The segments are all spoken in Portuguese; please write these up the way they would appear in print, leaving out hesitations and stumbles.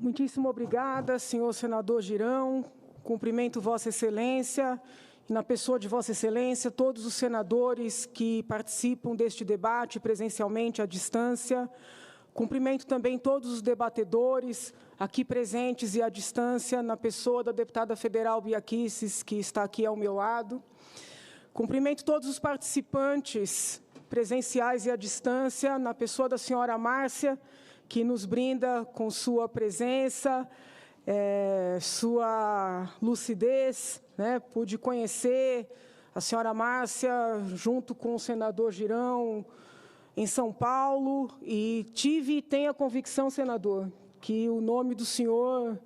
Muitíssimo obrigada, senhor senador Girão. Cumprimento Vossa Excelência e, na pessoa de Vossa Excelência, todos os senadores que participam deste debate presencialmente à distância. Cumprimento também todos os debatedores aqui presentes e à distância, na pessoa da deputada federal Bia Kicis, que está aqui ao meu lado. Cumprimento todos os participantes presenciais e à distância, na pessoa da senhora Márcia, que nos brinda com sua presença, sua lucidez, né? Pude conhecer a senhora Márcia junto com o senador Girão em São Paulo e tive e tenho a convicção, senador, que o nome do senhor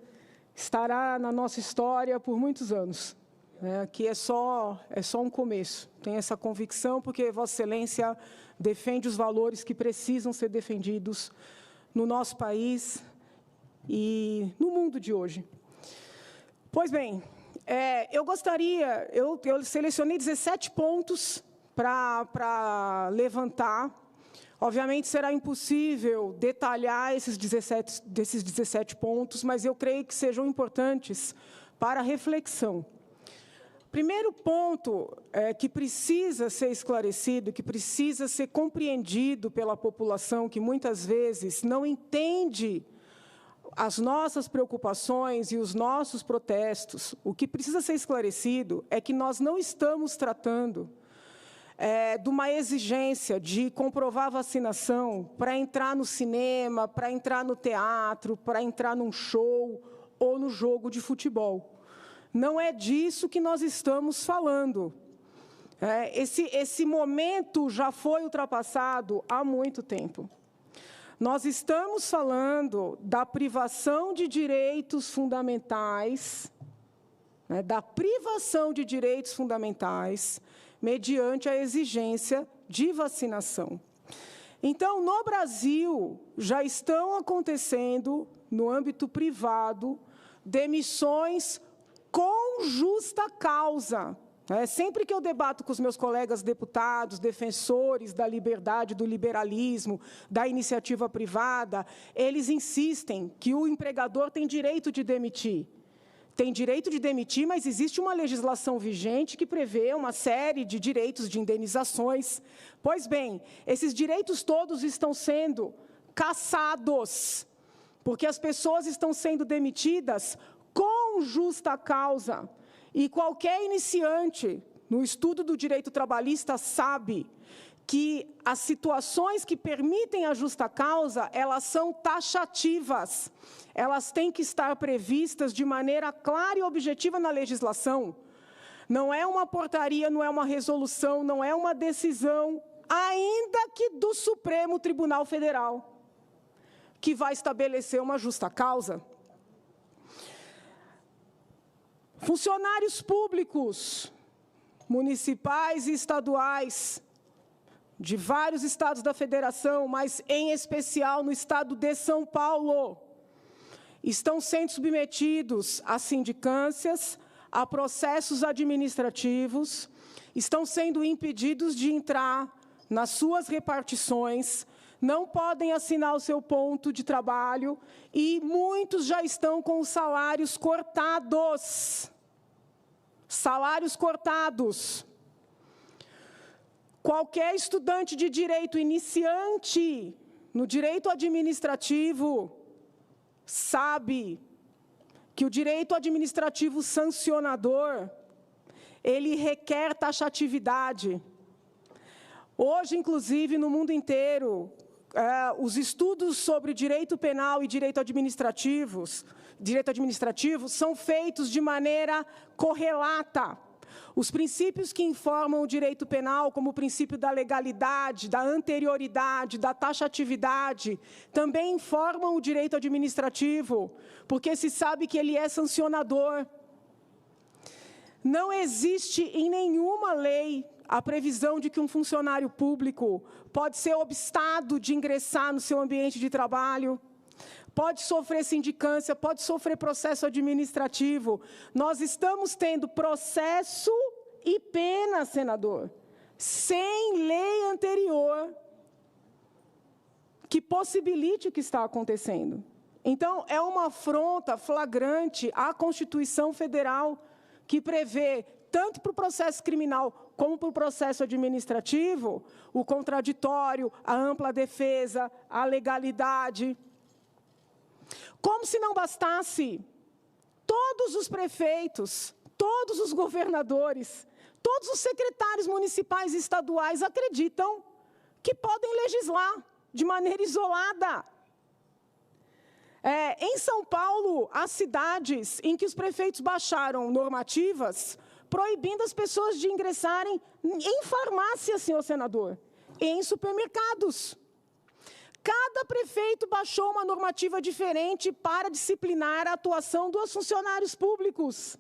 estará na nossa história por muitos anos, né? Que é só um começo. Tenho essa convicção porque Vossa Excelência defende os valores que precisam ser defendidos no nosso país e no mundo de hoje. Pois bem, eu selecionei 17 pontos para levantar. Obviamente, será impossível detalhar desses 17 pontos, mas eu creio que sejam importantes para a reflexão. Primeiro ponto que precisa ser esclarecido, que precisa ser compreendido pela população, que muitas vezes não entende as nossas preocupações e os nossos protestos. O que precisa ser esclarecido é que nós não estamos tratando de uma exigência de comprovar vacinação para entrar no cinema, para entrar no teatro, para entrar num show ou no jogo de futebol. Não é disso que nós estamos falando. Esse momento já foi ultrapassado há muito tempo. Nós estamos falando da privação de direitos fundamentais, mediante a exigência de vacinação. Então, no Brasil, já estão acontecendo, no âmbito privado, demissões com justa causa. Sempre que eu debato com os meus colegas deputados, defensores da liberdade, do liberalismo, da iniciativa privada, eles insistem que o empregador tem direito de demitir. Tem direito de demitir, mas existe uma legislação vigente que prevê uma série de direitos de indenizações. Pois bem, esses direitos todos estão sendo cassados, porque as pessoas estão sendo demitidas com justa causa. E qualquer iniciante no estudo do direito trabalhista sabe que as situações que permitem a justa causa, elas são taxativas. Elas têm que estar previstas de maneira clara e objetiva na legislação. Não é uma portaria, não é uma resolução, não é uma decisão, ainda que do Supremo Tribunal Federal, que vai estabelecer uma justa causa. Funcionários públicos, municipais e estaduais, de vários estados da federação, mas em especial no estado de São Paulo, estão sendo submetidos a sindicâncias, a processos administrativos, estão sendo impedidos de entrar nas suas repartições, não podem assinar o seu ponto de trabalho e muitos já estão com os salários cortados. Salários cortados. Qualquer estudante de direito iniciante no direito administrativo sabe que o direito administrativo sancionador, ele requer taxatividade. Hoje, inclusive, no mundo inteiro, os estudos sobre direito penal e direito administrativo são feitos de maneira correlata. Os princípios que informam o direito penal, como o princípio da legalidade, da anterioridade, da taxatividade, também informam o direito administrativo, porque se sabe que ele é sancionador. Não existe em nenhuma lei a previsão de que um funcionário público pode ser obstado de ingressar no seu ambiente de trabalho, pode sofrer sindicância, pode sofrer processo administrativo. Nós estamos tendo processo e pena, senador, sem lei anterior que possibilite o que está acontecendo. Então, é uma afronta flagrante à Constituição Federal, que prevê, tanto para o processo criminal como para o processo administrativo, o contraditório, a ampla defesa, a legalidade. Como se não bastasse, todos os prefeitos, todos os governadores, todos os secretários municipais e estaduais acreditam que podem legislar de maneira isolada. Em São Paulo, há cidades em que os prefeitos baixaram normativas proibindo as pessoas de ingressarem em farmácias, senhor senador, e em supermercados. Cada prefeito baixou uma normativa diferente para disciplinar a atuação dos funcionários públicos.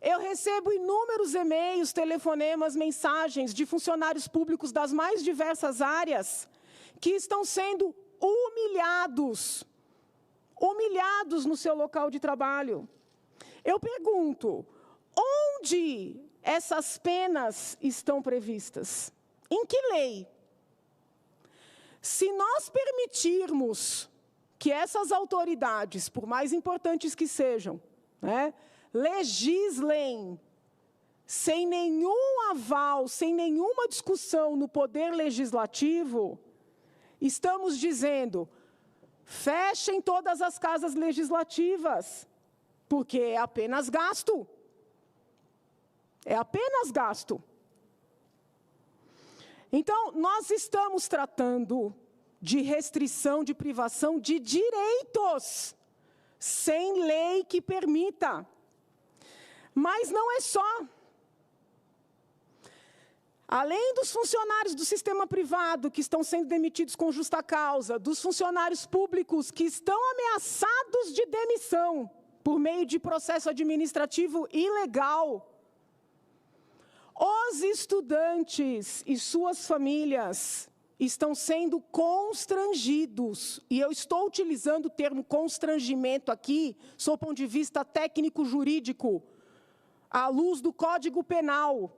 Eu recebo inúmeros e-mails, telefonemas, mensagens de funcionários públicos das mais diversas áreas que estão sendo humilhados no seu local de trabalho. Eu pergunto, onde essas penas estão previstas? Em que lei? Se nós permitirmos que essas autoridades, por mais importantes que sejam, legislem sem nenhum aval, sem nenhuma discussão no poder legislativo, estamos dizendo, fechem todas as casas legislativas, porque é apenas gasto. É apenas gasto. Então, nós estamos tratando de restrição, de privação de direitos, sem lei que permita. Mas não é só. Além dos funcionários do sistema privado que estão sendo demitidos com justa causa, dos funcionários públicos que estão ameaçados de demissão por meio de processo administrativo ilegal, os estudantes e suas famílias estão sendo constrangidos, e eu estou utilizando o termo constrangimento aqui, sob o ponto de vista técnico-jurídico, à luz do Código Penal.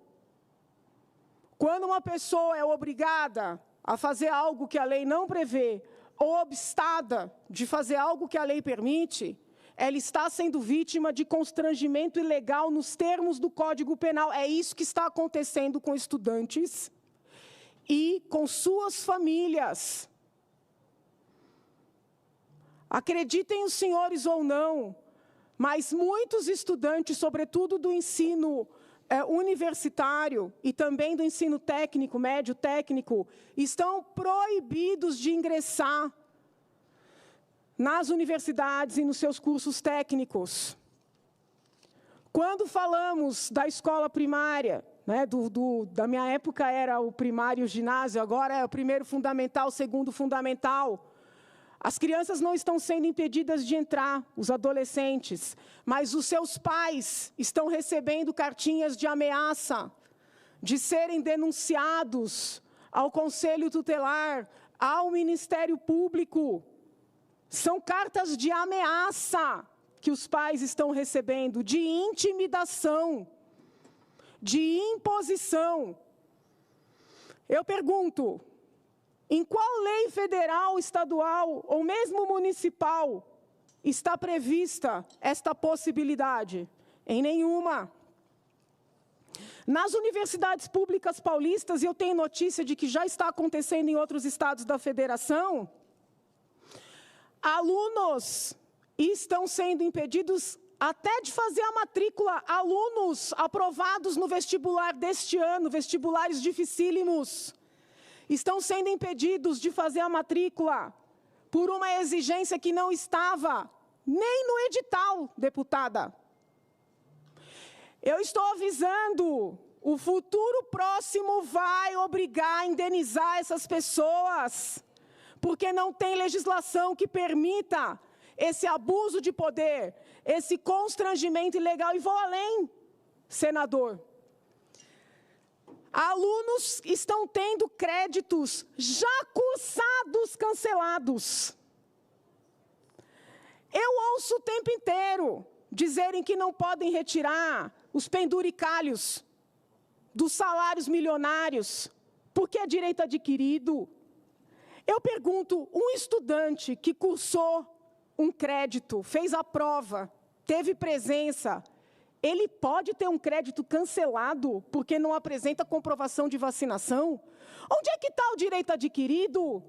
Quando uma pessoa é obrigada a fazer algo que a lei não prevê, ou obstada de fazer algo que a lei permite, ela está sendo vítima de constrangimento ilegal nos termos do Código Penal. É isso que está acontecendo com estudantes e com suas famílias. Acreditem os senhores ou não, mas muitos estudantes, sobretudo do ensino universitário e também do ensino técnico, médio técnico, estão proibidos de ingressar nas universidades e nos seus cursos técnicos. Quando falamos da escola primária, da minha época era o primário e o ginásio, agora é o primeiro fundamental, segundo fundamental. As crianças não estão sendo impedidas de entrar, os adolescentes, mas os seus pais estão recebendo cartinhas de ameaça, de serem denunciados ao Conselho Tutelar, ao Ministério Público. São cartas de ameaça que os pais estão recebendo, de intimidação, de imposição. Eu pergunto, em qual lei federal, estadual ou mesmo municipal está prevista esta possibilidade? Em nenhuma. Nas universidades públicas paulistas, e eu tenho notícia de que já está acontecendo em outros estados da federação, alunos estão sendo impedidos até de fazer a matrícula. Alunos aprovados no vestibular deste ano, vestibulares dificílimos, estão sendo impedidos de fazer a matrícula por uma exigência que não estava nem no edital, deputada. Eu estou avisando, o futuro próximo vai obrigar a indenizar essas pessoas, porque não tem legislação que permita esse abuso de poder, esse constrangimento ilegal. E vou além, senador. Alunos estão tendo créditos já cursados cancelados. Eu ouço o tempo inteiro dizerem que não podem retirar os penduricalhos dos salários milionários, porque é direito adquirido. Eu pergunto, um estudante que cursou um crédito, fez a prova, teve presença, ele pode ter um crédito cancelado porque não apresenta comprovação de vacinação? Onde é que está o direito adquirido?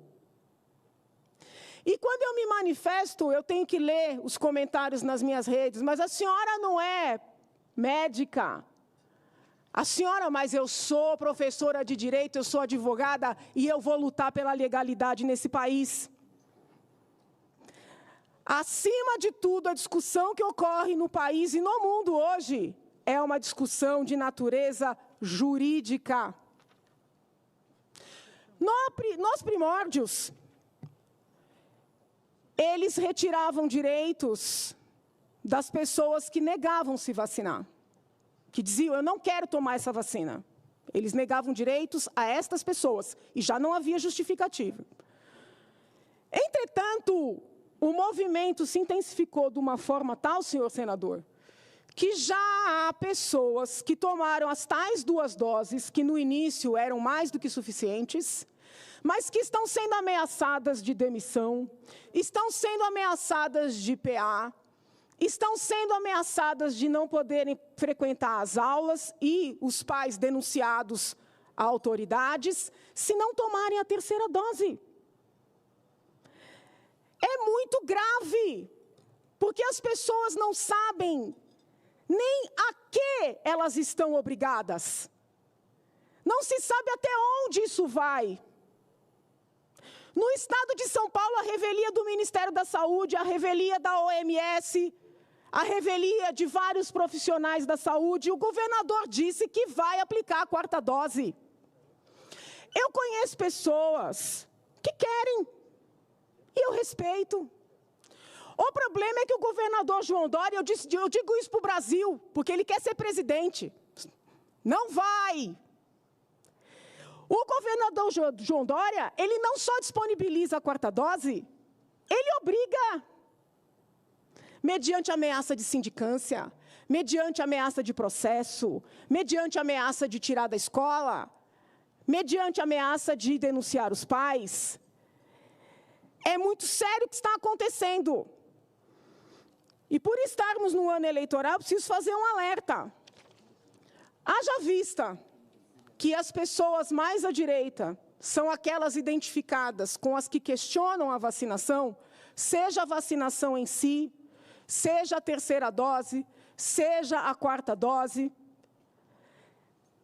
E quando eu me manifesto, eu tenho que ler os comentários nas minhas redes, mas a senhora não é médica. A senhora, mas eu sou professora de direito, eu sou advogada e eu vou lutar pela legalidade nesse país. Acima de tudo, a discussão que ocorre no país e no mundo hoje é uma discussão de natureza jurídica. Nos primórdios, eles retiravam direitos das pessoas que negavam se vacinar, que diziam, eu não quero tomar essa vacina. Eles negavam direitos a estas pessoas, e já não havia justificativa. Entretanto, o movimento se intensificou de uma forma tal, senhor senador, que já há pessoas que tomaram as tais 2 doses, que no início eram mais do que suficientes, mas que estão sendo ameaçadas de demissão, estão sendo ameaçadas de PA, estão sendo ameaçadas de não poderem frequentar as aulas e os pais denunciados a autoridades, se não tomarem a 3ª dose. É muito grave, porque as pessoas não sabem nem a que elas estão obrigadas. Não se sabe até onde isso vai. No estado de São Paulo, a revelia do Ministério da Saúde, a revelia da OMS, a revelia de vários profissionais da saúde, o governador disse que vai aplicar a 4ª dose. Eu conheço pessoas que querem, e eu respeito. O problema é que o governador João Dória, eu digo isso para o Brasil, porque ele quer ser presidente. Não vai. O governador João Dória, ele não só disponibiliza a 4ª dose, ele obriga, mediante ameaça de sindicância, mediante ameaça de processo, mediante ameaça de tirar da escola, mediante ameaça de denunciar os pais. É muito sério o que está acontecendo. E por estarmos no ano eleitoral, eu preciso fazer um alerta. Haja vista que as pessoas mais à direita são aquelas identificadas com as que questionam a vacinação, seja a vacinação em si, seja a 3ª dose, seja a 4ª dose.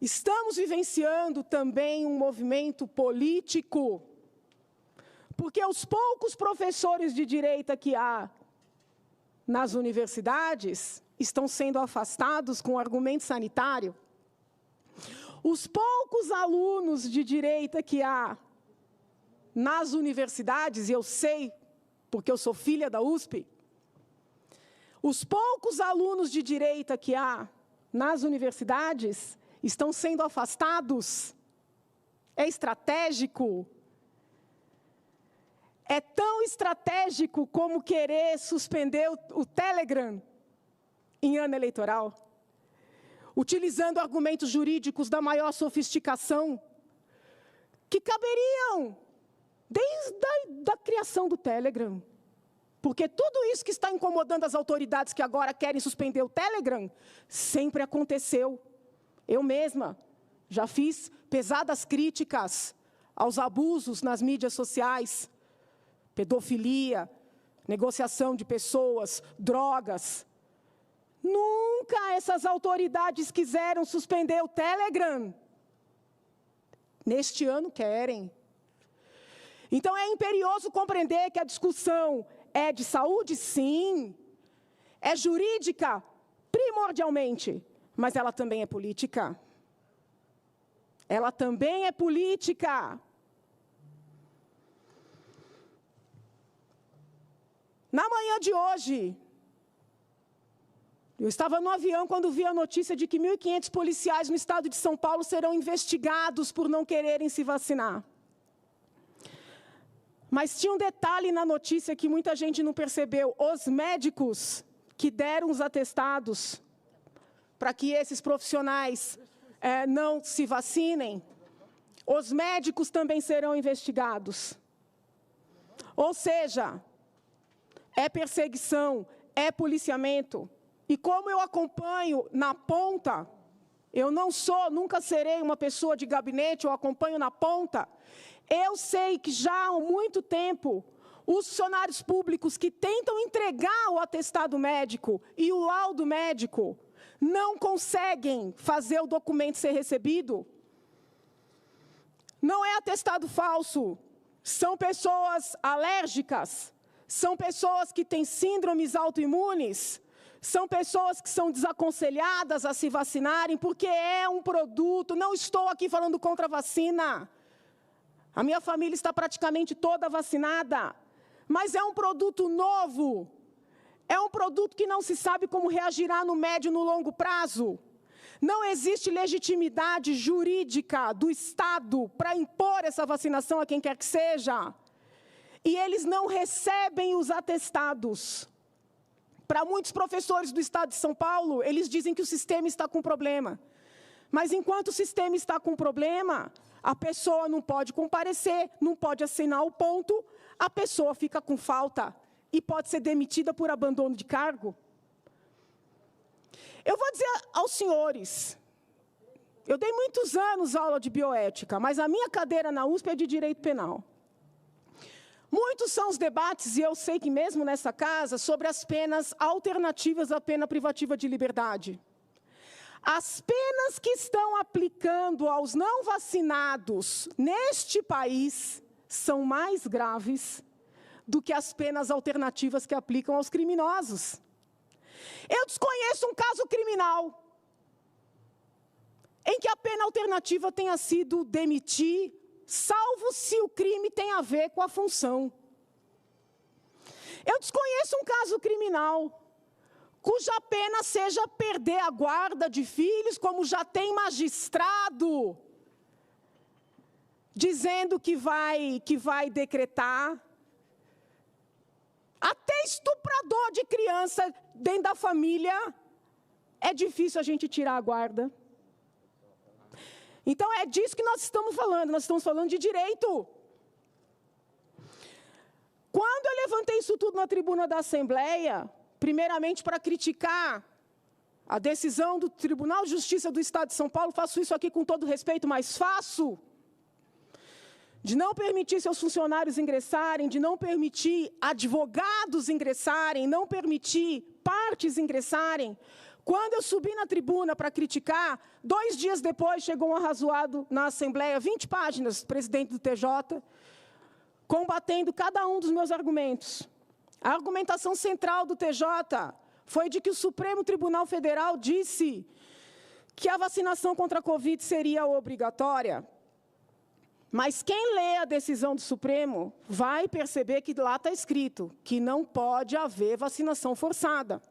Estamos vivenciando também um movimento político, porque os poucos professores de direita que há nas universidades estão sendo afastados com argumento sanitário. Os poucos alunos de direita que há nas universidades, e eu sei, porque eu sou filha da USP, os poucos alunos de direita que há nas universidades estão sendo afastados. É estratégico. É tão estratégico como querer suspender o Telegram em ano eleitoral, utilizando argumentos jurídicos da maior sofisticação, que caberiam desde a criação do Telegram. Porque tudo isso que está incomodando as autoridades que agora querem suspender o Telegram, sempre aconteceu. Eu mesma já fiz pesadas críticas aos abusos nas mídias sociais, pedofilia, negociação de pessoas, drogas. Nunca essas autoridades quiseram suspender o Telegram. Neste ano querem. Então é imperioso compreender que a discussão é de saúde, sim. É jurídica, primordialmente. Mas ela também é política. Ela também é política. Na manhã de hoje, eu estava no avião quando vi a notícia de que 1.500 policiais no estado de São Paulo serão investigados por não quererem se vacinar. Mas tinha um detalhe na notícia que muita gente não percebeu. Os médicos que deram os atestados para que esses profissionais não se vacinem, os médicos também serão investigados. Ou seja, é perseguição, é policiamento. E como eu acompanho na ponta, eu não sou, nunca serei uma pessoa de gabinete, eu acompanho na ponta, eu sei que já há muito tempo, os funcionários públicos que tentam entregar o atestado médico e o laudo médico não conseguem fazer o documento ser recebido. Não é atestado falso, são pessoas alérgicas, são pessoas que têm síndromes autoimunes, são pessoas que são desaconselhadas a se vacinarem, porque é um produto, não estou aqui falando contra a vacina. A minha família está praticamente toda vacinada, mas é um produto novo, é um produto que não se sabe como reagirá no médio e no longo prazo. Não existe legitimidade jurídica do Estado para impor essa vacinação a quem quer que seja. E eles não recebem os atestados. Para muitos professores do Estado de São Paulo, eles dizem que o sistema está com problema. Mas enquanto o sistema está com problema, a pessoa não pode comparecer, não pode assinar o ponto, a pessoa fica com falta e pode ser demitida por abandono de cargo. Eu vou dizer aos senhores, eu dei muitos anos aula de bioética, mas a minha cadeira na USP é de direito penal. Muitos são os debates, e eu sei que mesmo nessa casa, sobre as penas alternativas à pena privativa de liberdade. As penas que estão aplicando aos não vacinados neste país são mais graves do que as penas alternativas que aplicam aos criminosos. Eu desconheço um caso criminal em que a pena alternativa tenha sido demitir, salvo se o crime tem a ver com a função. Eu desconheço um caso criminal cuja pena seja perder a guarda de filhos, como já tem magistrado dizendo que vai decretar. Até estuprador de criança dentro da família, é difícil a gente tirar a guarda. Então, é disso que nós estamos falando de direito. Quando eu levantei isso tudo na tribuna da Assembleia, primeiramente para criticar a decisão do Tribunal de Justiça do Estado de São Paulo, faço isso aqui com todo respeito, mas faço, de não permitir seus funcionários ingressarem, de não permitir advogados ingressarem, não permitir partes ingressarem. Quando eu subi na tribuna para criticar, 2 dias depois chegou um arrazoado na Assembleia, 20 páginas, presidente do TJ, combatendo cada um dos meus argumentos. A argumentação central do TJ foi de que o Supremo Tribunal Federal disse que a vacinação contra a Covid seria obrigatória. Mas quem lê a decisão do Supremo vai perceber que lá está escrito que não pode haver vacinação forçada.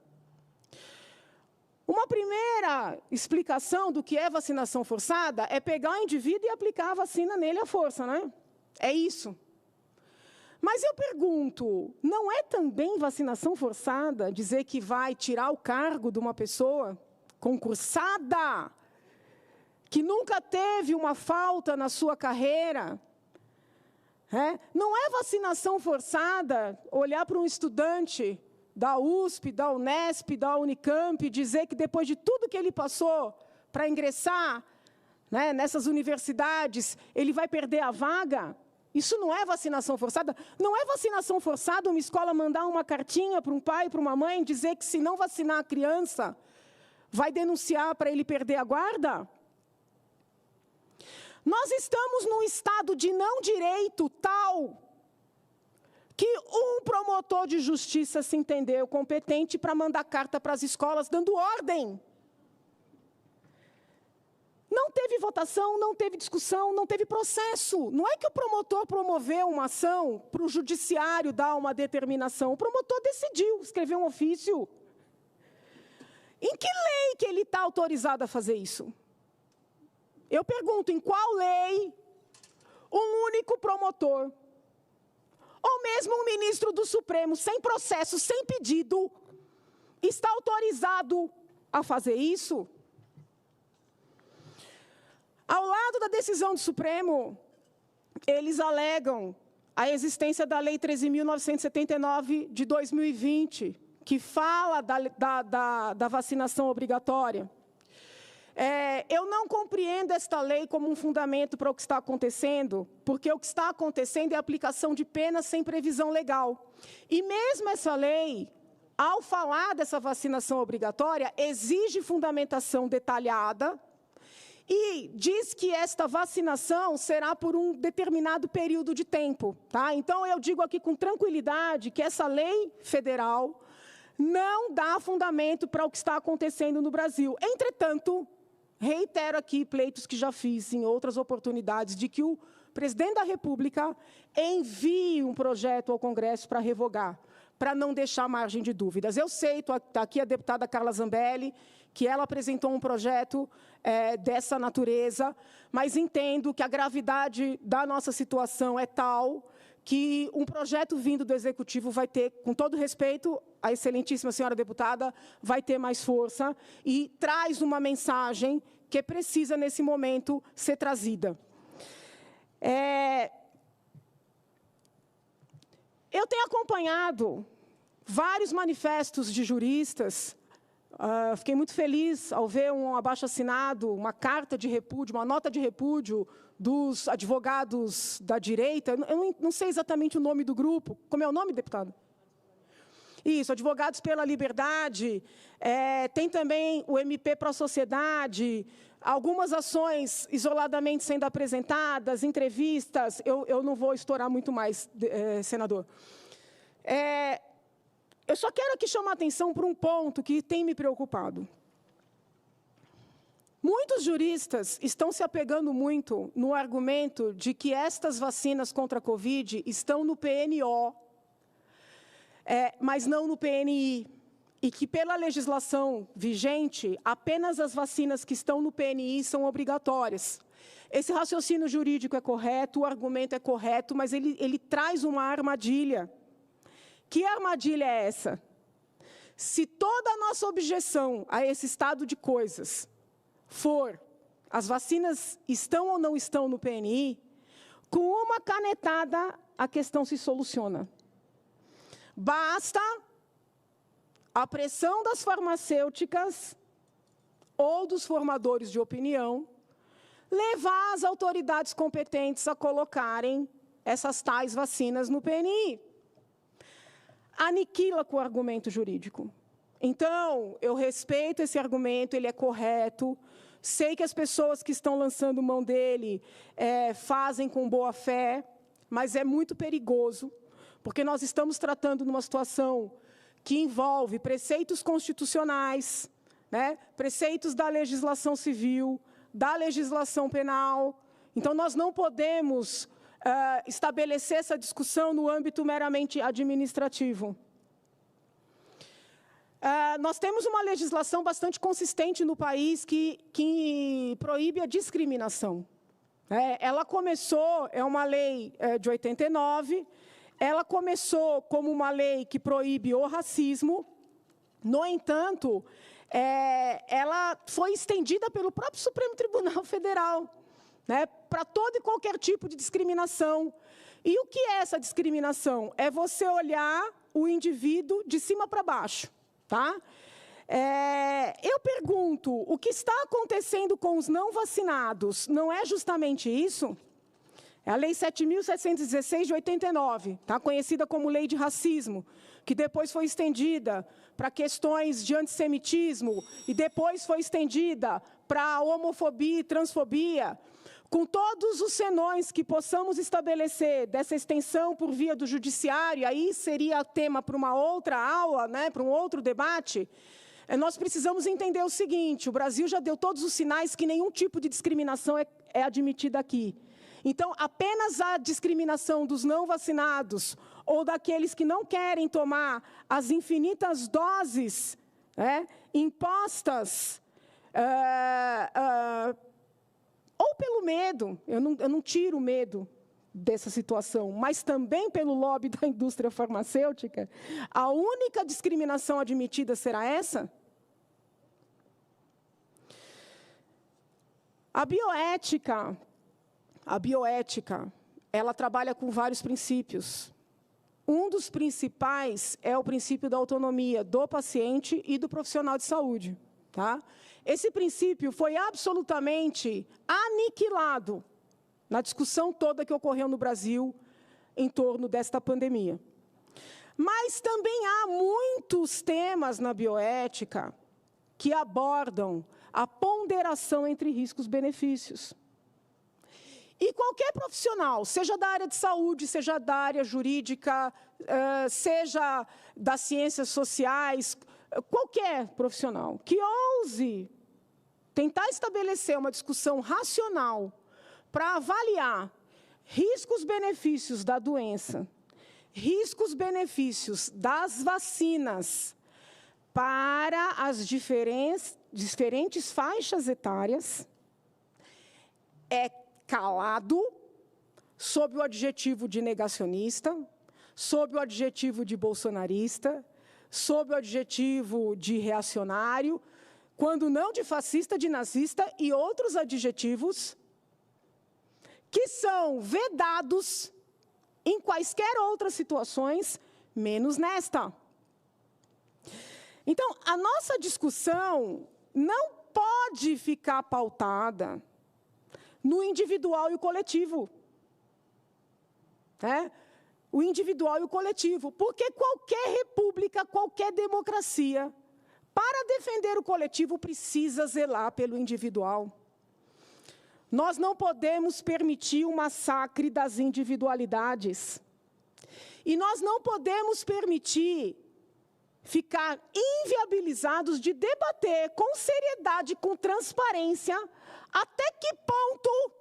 Uma primeira explicação do que é vacinação forçada é pegar o indivíduo e aplicar a vacina nele à força, né? É isso. Mas eu pergunto, não é também vacinação forçada dizer que vai tirar o cargo de uma pessoa concursada, que nunca teve uma falta na sua carreira? Não é vacinação forçada olhar para um estudante da USP, da Unesp, da Unicamp, dizer que depois de tudo que ele passou para ingressar, nessas universidades, ele vai perder a vaga? Isso não é vacinação forçada? Não é vacinação forçada uma escola mandar uma cartinha para um pai, para uma mãe, dizer que se não vacinar a criança, vai denunciar para ele perder a guarda? Nós estamos num estado de não direito tal que um promotor de justiça se entendeu competente para mandar carta para as escolas dando ordem. Não teve votação, não teve discussão, não teve processo. Não é que o promotor promoveu uma ação para o judiciário dar uma determinação. O promotor decidiu, escreveu um ofício. Em que lei que ele está autorizado a fazer isso? Eu pergunto, em qual lei um único promotor, ou mesmo um ministro do Supremo, sem processo, sem pedido, está autorizado a fazer isso? Ao lado da decisão do Supremo, eles alegam a existência da Lei 13.979 de 2020, que fala da vacinação obrigatória. Eu não compreendo esta lei como um fundamento para o que está acontecendo, porque o que está acontecendo é a aplicação de penas sem previsão legal. E mesmo essa lei, ao falar dessa vacinação obrigatória, exige fundamentação detalhada e diz que esta vacinação será por um determinado período de tempo. Tá? Então, eu digo aqui com tranquilidade que essa lei federal não dá fundamento para o que está acontecendo no Brasil. Entretanto, reitero aqui pleitos que já fiz em outras oportunidades, de que o presidente da República envie um projeto ao Congresso para revogar, para não deixar margem de dúvidas. Eu sei, está aqui a deputada Carla Zambelli, que ela apresentou um projeto dessa natureza, mas entendo que a gravidade da nossa situação é tal que um projeto vindo do Executivo vai ter, com todo respeito à excelentíssima senhora deputada, vai ter mais força e traz uma mensagem que precisa, nesse momento, ser trazida. Eu tenho acompanhado vários manifestos de juristas. Fiquei muito feliz ao ver um abaixo-assinado, uma carta de repúdio, uma nota de repúdio dos advogados da direita. Eu não sei exatamente o nome do grupo. Como é o nome, deputado? Isso, Advogados pela Liberdade. Tem também o MP Pro Sociedade, algumas ações isoladamente sendo apresentadas, entrevistas. Eu não vou estourar muito mais, senador. Eu só quero aqui chamar a atenção para um ponto que tem me preocupado. Muitos juristas estão se apegando muito no argumento de que estas vacinas contra a Covid estão no PNO, mas não no PNI, e que, pela legislação vigente, apenas as vacinas que estão no PNI são obrigatórias. Esse raciocínio jurídico é correto, o argumento é correto, mas ele traz uma armadilha. Que armadilha é essa? Se toda a nossa objeção a esse estado de coisas for as vacinas estão ou não estão no PNI, com uma canetada a questão se soluciona. Basta a pressão das farmacêuticas ou dos formadores de opinião levar as autoridades competentes a colocarem essas tais vacinas no PNI. Aniquila com o argumento jurídico. Então, eu respeito esse argumento, ele é correto. Sei que as pessoas que estão lançando mão dele fazem com boa fé, mas é muito perigoso, porque nós estamos tratando numa situação que envolve preceitos constitucionais, né, preceitos da legislação civil, da legislação penal. Então, nós não podemos estabelecer essa discussão no âmbito meramente administrativo. Nós temos uma legislação bastante consistente no país que proíbe a discriminação. Ela começou, é uma lei de 89, ela começou como uma lei que proíbe o racismo. No entanto, ela foi estendida pelo próprio Supremo Tribunal Federal, né, para todo e qualquer tipo de discriminação. E o que é essa discriminação? É você olhar o indivíduo de cima para baixo. Tá? Eu pergunto, o que está acontecendo com os não vacinados não é justamente isso? É a Lei 7.716 de 89, tá? Conhecida como Lei de Racismo, que depois foi estendida para questões de antissemitismo e depois foi estendida para homofobia e transfobia. Com todos os senões que possamos estabelecer dessa extensão por via do judiciário, aí seria tema para uma outra aula, né, para um outro debate, nós precisamos entender o seguinte: o Brasil já deu todos os sinais que nenhum tipo de discriminação é admitida aqui. Então, apenas a discriminação dos não vacinados ou daqueles que não querem tomar as infinitas doses impostas ou pelo medo, eu não tiro o medo dessa situação, mas também pelo lobby da indústria farmacêutica, a única discriminação admitida será essa? A bioética, ela trabalha com vários princípios. Um dos principais é o princípio da autonomia do paciente e do profissional de saúde. Tá? Esse princípio foi absolutamente aniquilado na discussão toda que ocorreu no Brasil em torno desta pandemia. Mas também há muitos temas na bioética que abordam a ponderação entre riscos e benefícios. E qualquer profissional, seja da área de saúde, seja da área jurídica, seja das ciências sociais, qualquer profissional que ouse tentar estabelecer uma discussão racional para avaliar riscos-benefícios da doença, riscos-benefícios das vacinas para as diferentes faixas etárias, é calado sob o adjetivo de negacionista, sob o adjetivo de bolsonarista, sob o adjetivo de reacionário, quando não de fascista, de nazista e outros adjetivos que são vedados em quaisquer outras situações, menos nesta. Então, a nossa discussão não pode ficar pautada no individual e o coletivo. O individual e o coletivo. Porque qualquer república, qualquer democracia, para defender o coletivo, precisa zelar pelo individual. Nós não podemos permitir o massacre das individualidades. E nós não podemos permitir ficar inviabilizados de debater com seriedade, com transparência, até que ponto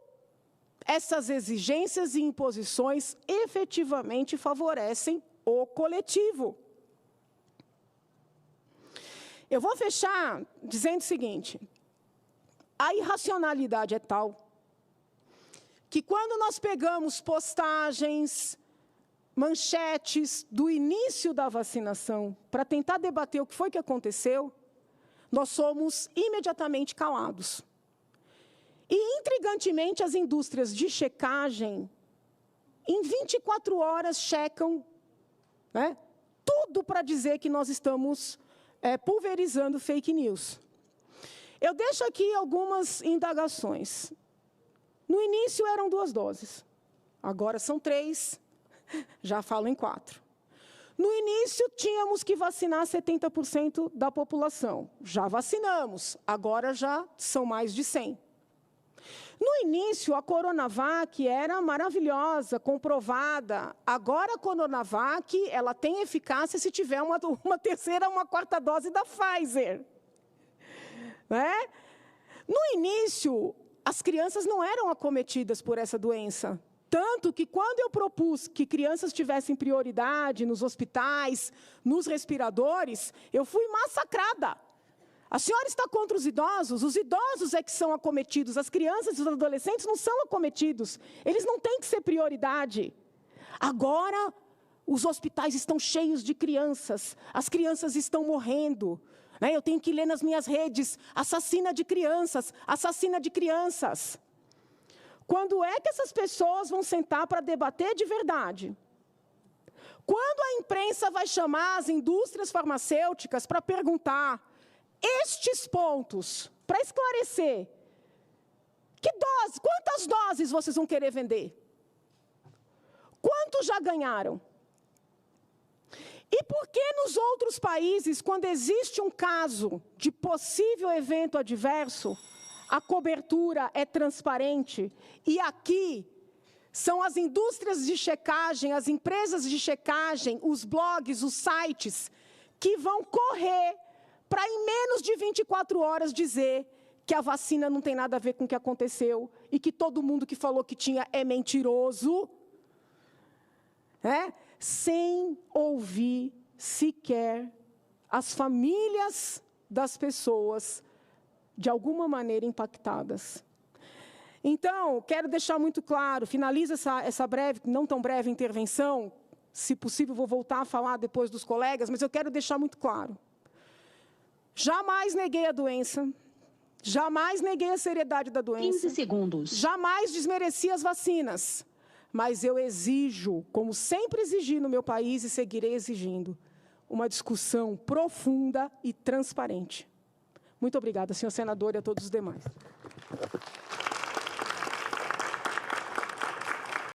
essas exigências e imposições efetivamente favorecem o coletivo. Eu vou fechar dizendo o seguinte: a irracionalidade é tal que, quando nós pegamos postagens, manchetes do início da vacinação para tentar debater o que foi que aconteceu, nós somos imediatamente calados. E, intrigantemente, as indústrias de checagem, em 24 horas, checam tudo para dizer que nós estamos pulverizando fake news. Eu deixo aqui algumas indagações. No início eram 2 doses, agora são 3, já falo em 4. No início tínhamos que vacinar 70% da população, já vacinamos, agora já são mais de 100. No início, a Coronavac era maravilhosa, comprovada. Agora, a Coronavac, ela tem eficácia se tiver uma terceira, uma quarta dose da Pfizer. No início, as crianças não eram acometidas por essa doença. Tanto que, quando eu propus que crianças tivessem prioridade nos hospitais, nos respiradores, eu fui massacrada. A senhora está contra os idosos é que são acometidos, as crianças e os adolescentes não são acometidos, eles não têm que ser prioridade. Agora, os hospitais estão cheios de crianças, as crianças estão morrendo. Eu tenho que ler nas minhas redes, assassina de crianças, assassina de crianças. Quando é que essas pessoas vão sentar para debater de verdade? Quando a imprensa vai chamar as indústrias farmacêuticas para perguntar estes pontos, para esclarecer, quantas doses vocês vão querer vender? Quantos já ganharam? E por que nos outros países, quando existe um caso de possível evento adverso, a cobertura é transparente, e aqui são as indústrias de checagem, as empresas de checagem, os blogs, os sites, que vão correr para, em menos de 24 horas, dizer que a vacina não tem nada a ver com o que aconteceu e que todo mundo que falou que tinha é mentiroso, sem ouvir sequer as famílias das pessoas de alguma maneira impactadas. Então, quero deixar muito claro, finalizo essa breve, não tão breve intervenção, se possível vou voltar a falar depois dos colegas, mas eu quero deixar muito claro. Jamais neguei a doença, jamais neguei a seriedade da doença. 15 segundos. Jamais desmereci as vacinas, mas eu exijo, como sempre exigi no meu país e seguirei exigindo, uma discussão profunda e transparente. Muito obrigada, senhor senador, e a todos os demais.